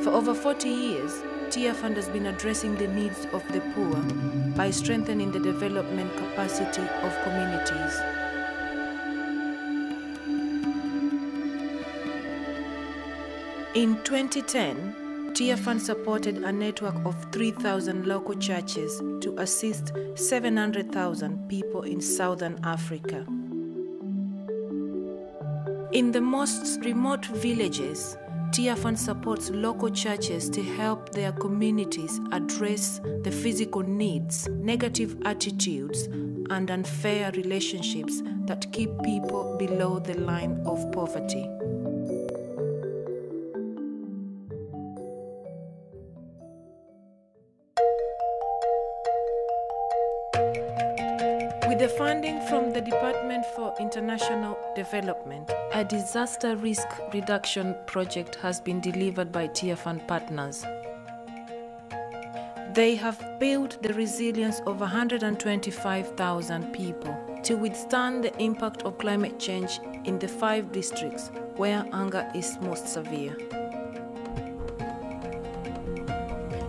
For over 40 years, Tearfund has been addressing the needs of the poor by strengthening the development capacity of communities. In 2010, Tearfund supported a network of 3,000 local churches to assist 700,000 people in Southern Africa. In the most remote villages, Tearfund supports local churches to help their communities address the physical needs, negative attitudes, and unfair relationships that keep people below the line of poverty. With the funding from the Department for International Development, a disaster risk reduction project has been delivered by Tearfund partners. They have built the resilience of 125,000 people to withstand the impact of climate change in the 5 districts where hunger is most severe.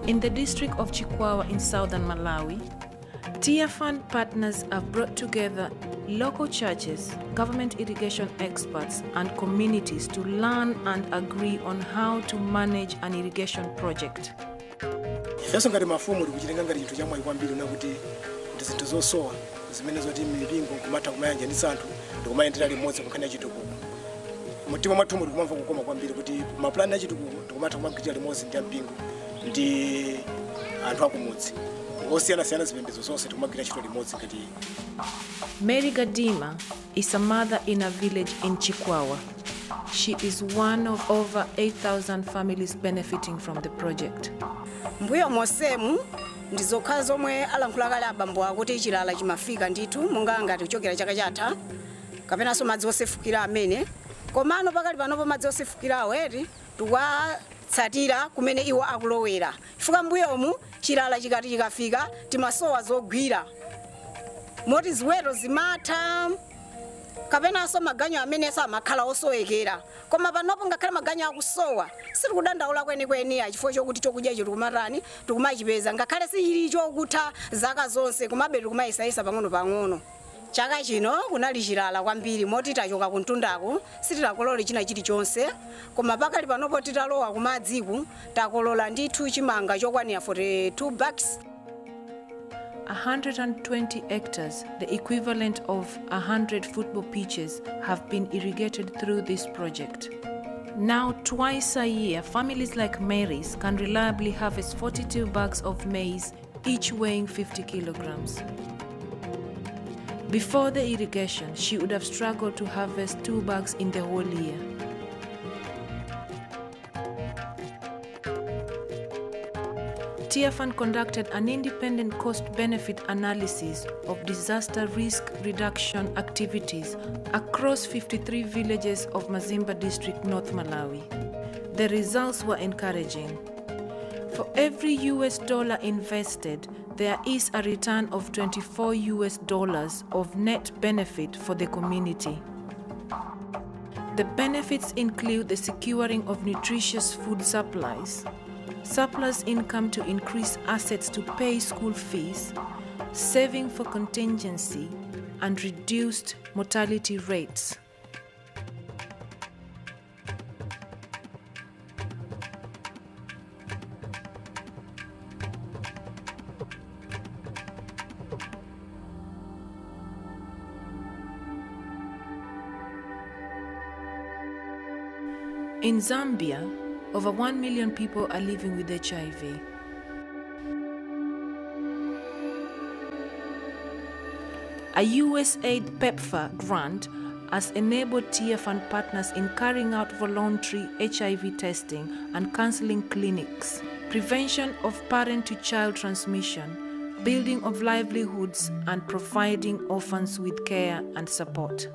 In the district of Chikwawa in southern Malawi, Tearfund partners have brought together local churches, government irrigation experts, and communities to learn and agree on how to manage an irrigation project. Ifeso ngati mafumu likuchitenga ngati chinthu chamwayi kwambiri nakuti zinthu zosowa zimene zoti mipingo kumatha kumayanja ndi santhu ndikumayendera limodzi kunkhani chitukuko. Mutima mwathu mulikumamva kukoma kwambiri kuti mapulani a chitukuko ndikumatha kumagwiritira limodzi ndi mpingo ndi anthu akumudzi. Mary Gadima is a mother in a village in Chikwawa. She is one of over 8,000 families benefiting from the project. Mbuyo mosemu ndizokhala zomwe alankhula kale abambo akuti chilala chimafika ndithu monga ngati kuchokera chaka chatha kapenanso madzi osefukira amene komano pakali panopo madzi osefukira aweti tsatira kumene iwo akulowera chifukwa mbuyomu chilala chikati chikafika timasowa zogwira moti ziweto zimatha kapenanso maganyo amene samakhala osowekera koma panopo ngakhale maganyo akusowa sitikudandaula kwenikweni chifukwa chokuti chokudya tikumatani tikumachipeza ngakhale sichili chokutha zaka zonse komabe tikumayisayisa pang'ono chaka chino kunali chilala kwambiri moti tachoka kuntundako sititakolola china chilichonse koma pakali panopo titalowa kumadziku takolola ndithu chimanga chokwanira 42 bags. 120 hectares, the equivalent of 100 football pitches, have been irrigated through this project. Now, twice a year, families like Mary's can reliably harvest 42 bags of maize, each weighing 50 kilograms. Before the irrigation, she would have struggled to harvest 2 bags in the whole year. Tearfund conducted an independent cost-benefit analysis of disaster risk reduction activities across 53 villages of Mazimba district, North Malawi. The results were encouraging. For every US dollar invested, there is a return of $24 of net benefit for the community. The benefits include the securing of nutritious food supplies, surplus income to increase assets to pay school fees, saving for contingency, and reduced mortality rates. In Zambia, over 1 million people are living with HIV. A USAID PEPFAR grant has enabled Tearfund partners in carrying out voluntary HIV testing and counseling clinics, prevention of parent-to-child transmission, building of livelihoods, and providing orphans with care and support.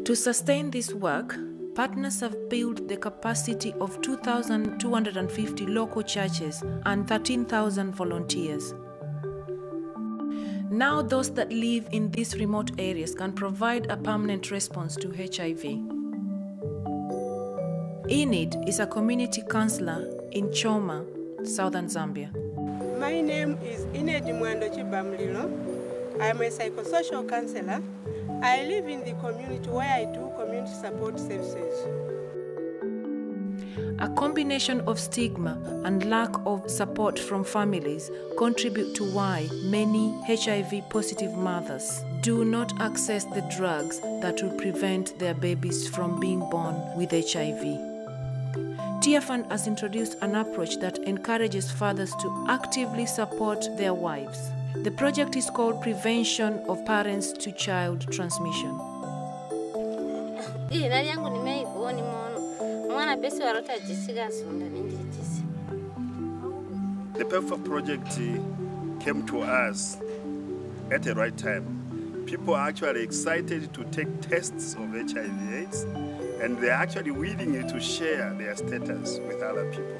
To sustain this work, partners have built the capacity of 2,250 local churches and 13,000 volunteers. Now those that live in these remote areas can provide a permanent response to HIV. Enid is a community councillor in Choma, southern Zambia. My name is Enid Mwando Chibamlilo. I am a psychosocial counsellor. I live in the community where I do community support services. A combination of stigma and lack of support from families contribute to why many HIV-positive mothers do not access the drugs that will prevent their babies from being born with HIV. Tearfund has introduced an approach that encourages fathers to actively support their wives. The project is called Prevention of Parents to Child Transmission. The PEPFAR project came to us at the right time. People are actually excited to take tests of HIV/AIDS, and they're actually willing to share their status with other people.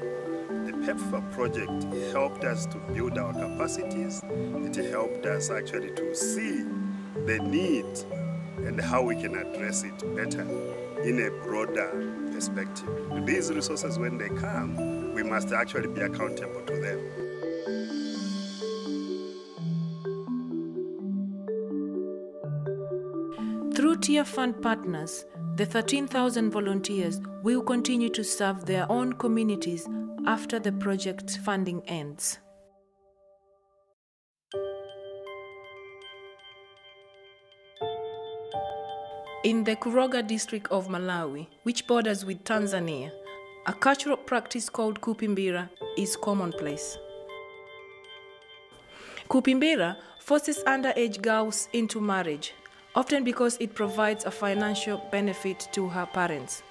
The PEPFAR project helped us to build our capacities. It helped us actually to see the need and how we can address it better in a broader perspective. These resources, when they come, we must actually be accountable to them. Through Tearfund partners, the 13,000 volunteers will continue to serve their own communities after the project funding ends. In the Kuroga district of Malawi, which borders with Tanzania, a cultural practice called kupimbira is commonplace. Kupimbira forces underage girls into marriage, often because it provides a financial benefit to her parents.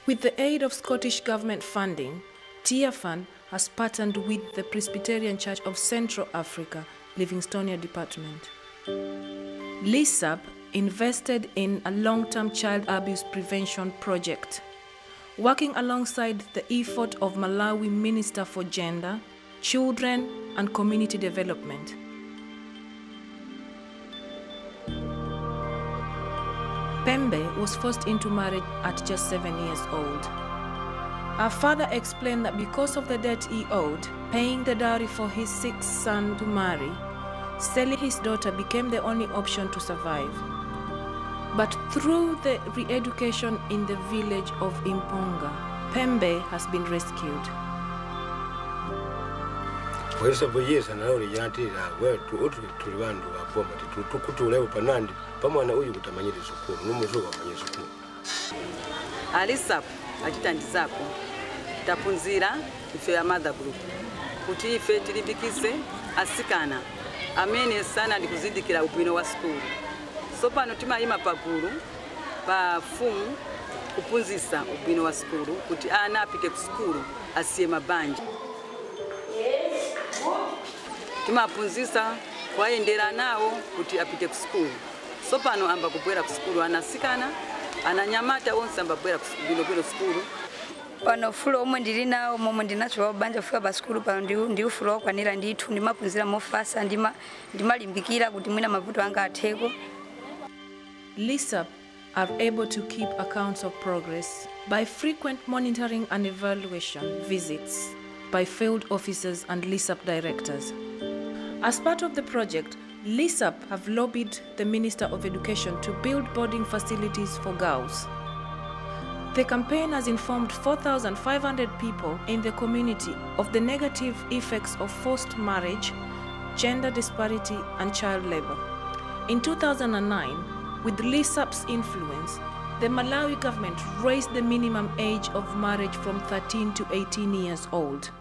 With the aid of Scottish government funding, Tearfund has partnered with the Presbyterian Church of Central Africa, Livingstonia Department. LISAP invested in a long-term child abuse prevention project, working alongside the effort of Malawi Minister for Gender, Children and Community Development. Pembe was forced into marriage at just 7 years old. Her father explained that because of the debt he owed, paying the dowry for his sixth son to marry, selling his daughter became the only option to survive. But through the re-education in the village of Imponga, Pembe has been rescued. Alisap achitandizako tapunzira ife ya mother group kuti ife tilimbikise asikana amene sana ndikuzindikira ubwino wa school. So pano timayima pagulu pa fumu kupunzisa ubwino wa school kuti ana apite ku school asiye mabanja. Timapunzisa kwaendera nawo kuti apite ku school. So pano amba kubwera ku school anasikana ananyamata onse amba kubwera ku school. Pano fulo omwe ndili nawo momwe ndinacho banja fika pa school pano ndi ufulo kwanira ndithu ndimapunzira mofasa ndimalimbikira kuti mwina mavuto anga atheko. LISAP are able to keep accounts of progress by frequent monitoring and evaluation visits by field officers and LISAP directors. As part of the project, LISAP have lobbied the Minister of Education to build boarding facilities for girls. The campaign has informed 4,500 people in the community of the negative effects of forced marriage, gender disparity, and child labor. In 2009, with LISAP's influence, the Malawi government raised the minimum age of marriage from 13 to 18 years old.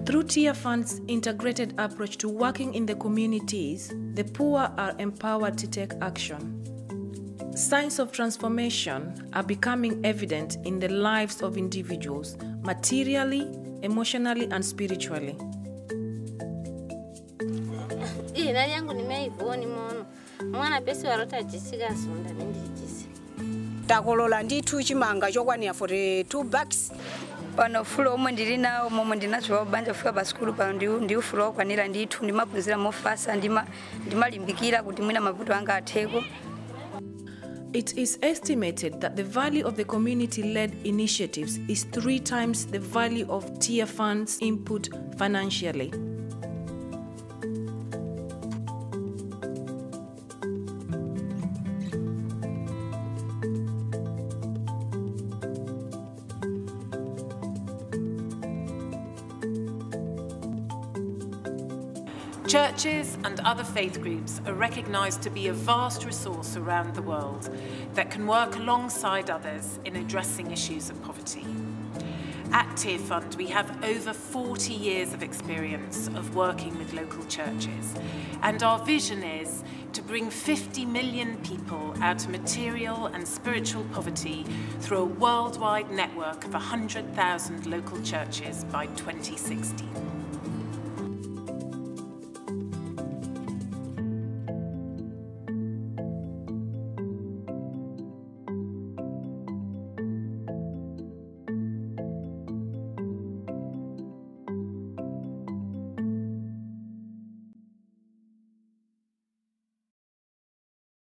Through Tearfund's integrated approach to working in the communities, the poor are empowered to take action. Signs of transformation are becoming evident in the lives of individuals, materially, emotionally, and spiritually. Takolola ndithu chimanga chokwanira for 2 bucks. Pano fulo omwe ndili nawo momwe ndinacho banja fika pa school pano ndi ufulo kwanira ndithu ndimapunzira mofasa ndimalimbikira kuti mwina mavuto anga atheko. It is estimated that the value of the community-led initiatives is 3 times the value of TIA funds input financially. Churches and other faith groups are recognised to be a vast resource around the world that can work alongside others in addressing issues of poverty. At TIA Fund, we have over 40 years of experience of working with local churches, and our vision is to bring 50 million people out of material and spiritual poverty through a worldwide network of 100,000 local churches by 2016.